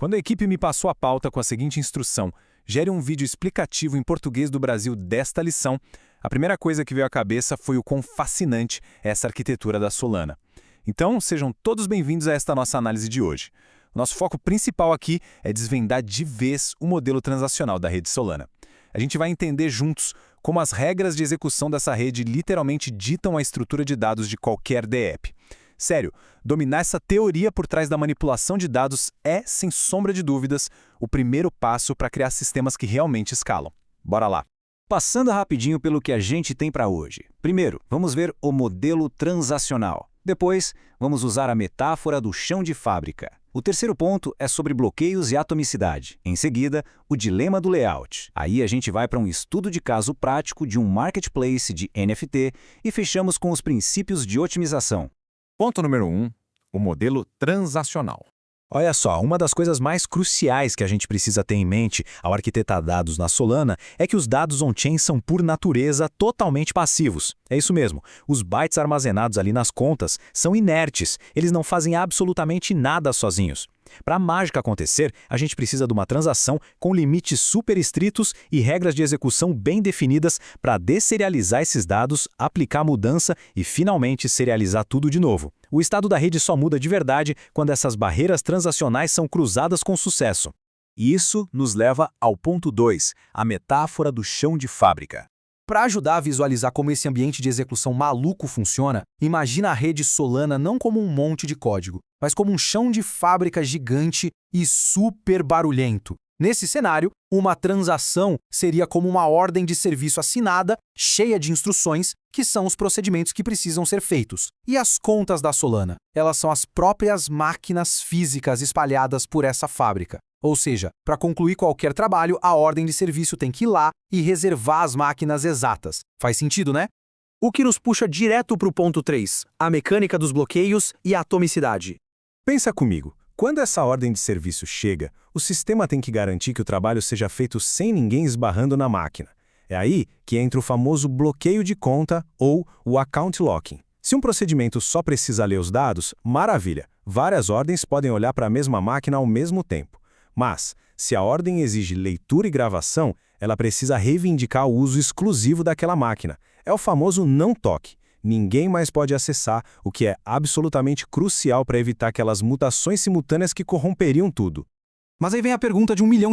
Quando a equipe me passou a pauta com a seguinte instrução: gere um vídeo explicativo em português do Brasil desta lição, a primeira coisa que veio à cabeça foi o quão fascinante é essa arquitetura da Solana. Então, sejam todos bem-vindos a esta nossa análise de hoje. O nosso foco principal aqui é desvendar de vez o modelo transacional da rede Solana. A gente vai entender juntos como as regras de execução dessa rede literalmente ditam a estrutura de dados de qualquer DApp. Sério, dominar essa teoria por trás da manipulação de dados é, sem sombra de dúvidas, o primeiro passo para criar sistemas que realmente escalam. Bora lá! Passando rapidinho pelo que a gente tem para hoje. Primeiro, vamos ver o modelo transacional. Depois, vamos usar a metáfora do chão de fábrica. O terceiro ponto é sobre bloqueios e atomicidade. Em seguida, o dilema do layout. Aí a gente vai para um estudo de caso prático de um marketplace de NFT e fechamos com os princípios de otimização. Ponto número 1. O modelo transacional. Olha só, uma das coisas mais cruciais que a gente precisa ter em mente ao arquitetar dados na Solana é que os dados on-chain são, por natureza, totalmente passivos. É isso mesmo, os bytes armazenados ali nas contas são inertes, eles não fazem absolutamente nada sozinhos. Para a mágica acontecer, a gente precisa de uma transação com limites super estritos e regras de execução bem definidas para desserializar esses dados, aplicar a mudança e finalmente serializar tudo de novo. O estado da rede só muda de verdade quando essas barreiras transacionais são cruzadas com sucesso. E isso nos leva ao ponto 2, a metáfora do chão de fábrica. Para ajudar a visualizar como esse ambiente de execução maluco funciona, imagina a rede Solana não como um monte de código, mas como um chão de fábrica gigante e super barulhento. Nesse cenário, uma transação seria como uma ordem de serviço assinada, cheia de instruções, que são os procedimentos que precisam ser feitos. E as contas da Solana? Elas são as próprias máquinas físicas espalhadas por essa fábrica. Ou seja, para concluir qualquer trabalho, a ordem de serviço tem que ir lá e reservar as máquinas exatas. Faz sentido, né? O que nos puxa direto para o ponto 3, a mecânica dos bloqueios e a atomicidade. Pensa comigo, quando essa ordem de serviço chega, o sistema tem que garantir que o trabalho seja feito sem ninguém esbarrando na máquina. É aí que entra o famoso bloqueio de conta ou o account locking. Se um procedimento só precisa ler os dados, maravilha, várias ordens podem olhar para a mesma máquina ao mesmo tempo. Mas, se a ordem exige leitura e gravação, ela precisa reivindicar o uso exclusivo daquela máquina. É o famoso não toque. Ninguém mais pode acessar, o que é absolutamente crucial para evitar aquelas mutações simultâneas que corromperiam tudo. Mas aí vem a pergunta de $1 milhão.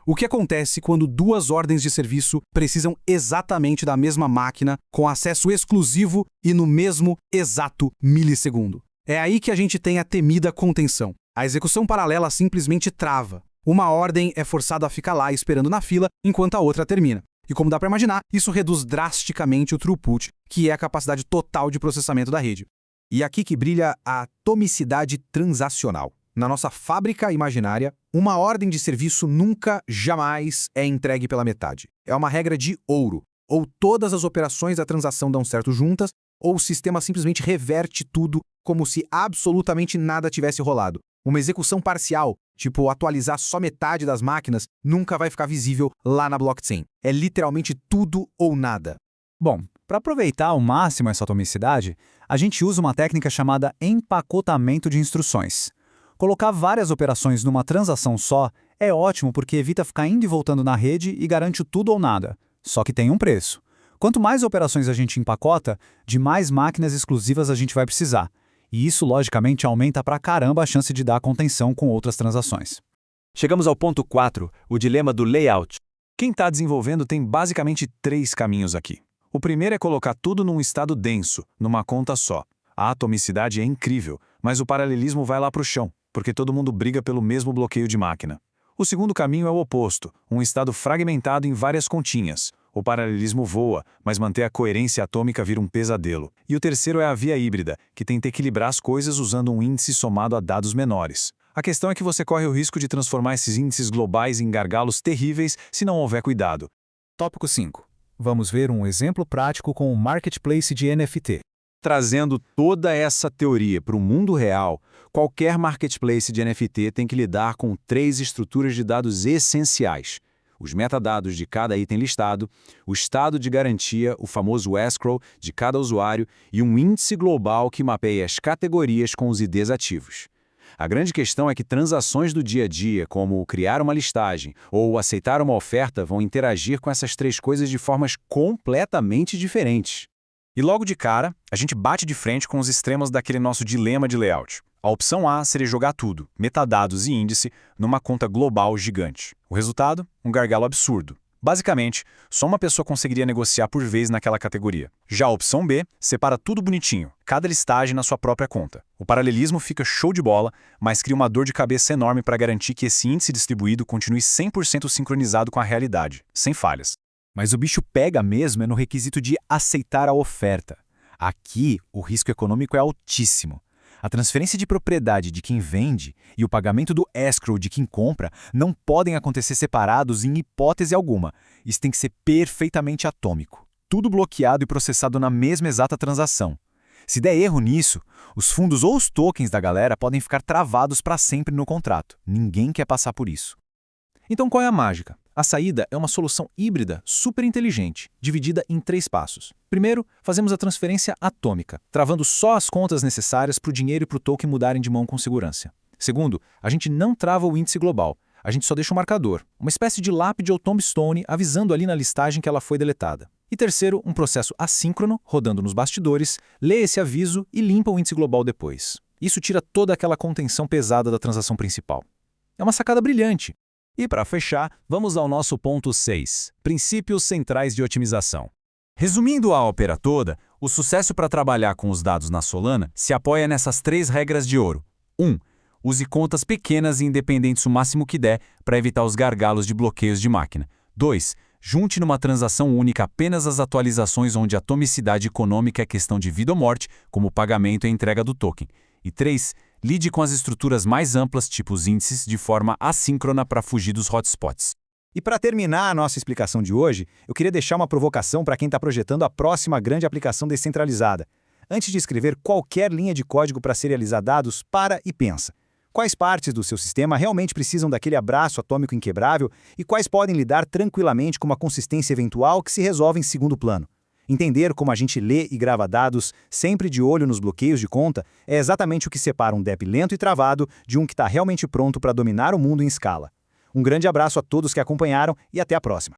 O que acontece quando duas ordens de serviço precisam exatamente da mesma máquina, com acesso exclusivo e no mesmo exato milissegundo? É aí que a gente tem a temida contenção. A execução paralela simplesmente trava. Uma ordem é forçada a ficar lá esperando na fila enquanto a outra termina. E como dá para imaginar, isso reduz drasticamente o throughput, que é a capacidade total de processamento da rede. E aqui que brilha a atomicidade transacional. Na nossa fábrica imaginária, uma ordem de serviço nunca, jamais é entregue pela metade. É uma regra de ouro. Ou todas as operações da transação dão certo juntas, ou o sistema simplesmente reverte tudo como se absolutamente nada tivesse rolado. Uma execução parcial, tipo atualizar só metade das máquinas, nunca vai ficar visível lá na blockchain. É literalmente tudo ou nada. Bom, para aproveitar ao máximo essa atomicidade, a gente usa uma técnica chamada empacotamento de instruções. Colocar várias operações numa transação só é ótimo porque evita ficar indo e voltando na rede e garante o tudo ou nada. Só que tem um preço. Quanto mais operações a gente empacota, de mais máquinas exclusivas a gente vai precisar. E isso, logicamente, aumenta pra caramba a chance de dar contenção com outras transações. Chegamos ao ponto 4, o dilema do layout. Quem está desenvolvendo tem basicamente 3 caminhos aqui. O primeiro é colocar tudo num estado denso, numa conta só. A atomicidade é incrível, mas o paralelismo vai lá para o chão, porque todo mundo briga pelo mesmo bloqueio de máquina. O segundo caminho é o oposto, um estado fragmentado em várias continhas. O paralelismo voa, mas manter a coerência atômica vira um pesadelo. E o terceiro é a via híbrida, que tenta equilibrar as coisas usando um índice somado a dados menores. A questão é que você corre o risco de transformar esses índices globais em gargalos terríveis se não houver cuidado. Tópico 5. Vamos ver um exemplo prático com o marketplace de NFT. Trazendo toda essa teoria para o mundo real, qualquer marketplace de NFT tem que lidar com 3 estruturas de dados essenciais: os metadados de cada item listado, o estado de garantia, o famoso escrow, de cada usuário e um índice global que mapeia as categorias com os IDs ativos. A grande questão é que transações do dia a dia, como criar uma listagem ou aceitar uma oferta, vão interagir com essas três coisas de formas completamente diferentes. E logo de cara, a gente bate de frente com os extremos daquele nosso dilema de layout. A opção A seria jogar tudo, metadados e índice, numa conta global gigante. O resultado? Um gargalo absurdo. Basicamente, só uma pessoa conseguiria negociar por vez naquela categoria. Já a opção B separa tudo bonitinho, cada listagem na sua própria conta. O paralelismo fica show de bola, mas cria uma dor de cabeça enorme para garantir que esse índice distribuído continue 100% sincronizado com a realidade, sem falhas. Mas o bicho pega mesmo é no requisito de aceitar a oferta. Aqui, o risco econômico é altíssimo. A transferência de propriedade de quem vende e o pagamento do escrow de quem compra não podem acontecer separados em hipótese alguma. Isso tem que ser perfeitamente atômico. Tudo bloqueado e processado na mesma exata transação. Se der erro nisso, os fundos ou os tokens da galera podem ficar travados para sempre no contrato. Ninguém quer passar por isso. Então qual é a mágica? A saída é uma solução híbrida super inteligente, dividida em 3 passos. Primeiro, fazemos a transferência atômica, travando só as contas necessárias para o dinheiro e para o token mudarem de mão com segurança. Segundo, a gente não trava o índice global, a gente só deixa um marcador, uma espécie de lápide ou tombstone avisando ali na listagem que ela foi deletada. E terceiro, um processo assíncrono, rodando nos bastidores, lê esse aviso e limpa o índice global depois. Isso tira toda aquela contenção pesada da transação principal. É uma sacada brilhante. E para fechar, vamos ao nosso ponto 6, princípios centrais de otimização. Resumindo a ópera toda, o sucesso para trabalhar com os dados na Solana se apoia nessas 3 regras de ouro. 1. Use contas pequenas e independentes o máximo que der para evitar os gargalos de bloqueios de máquina. 2. Junte numa transação única apenas as atualizações onde a atomicidade econômica é questão de vida ou morte, como o pagamento e a entrega do token. E 3. Lide com as estruturas mais amplas, tipo os índices, de forma assíncrona para fugir dos hotspots. E para terminar a nossa explicação de hoje, eu queria deixar uma provocação para quem está projetando a próxima grande aplicação descentralizada. Antes de escrever qualquer linha de código para serializar dados, para e pensa. Quais partes do seu sistema realmente precisam daquele abraço atômico inquebrável e quais podem lidar tranquilamente com uma consistência eventual que se resolve em segundo plano? Entender como a gente lê e grava dados, sempre de olho nos bloqueios de conta, é exatamente o que separa um DEP lento e travado de um que está realmente pronto para dominar o mundo em escala. Um grande abraço a todos que acompanharam e até a próxima.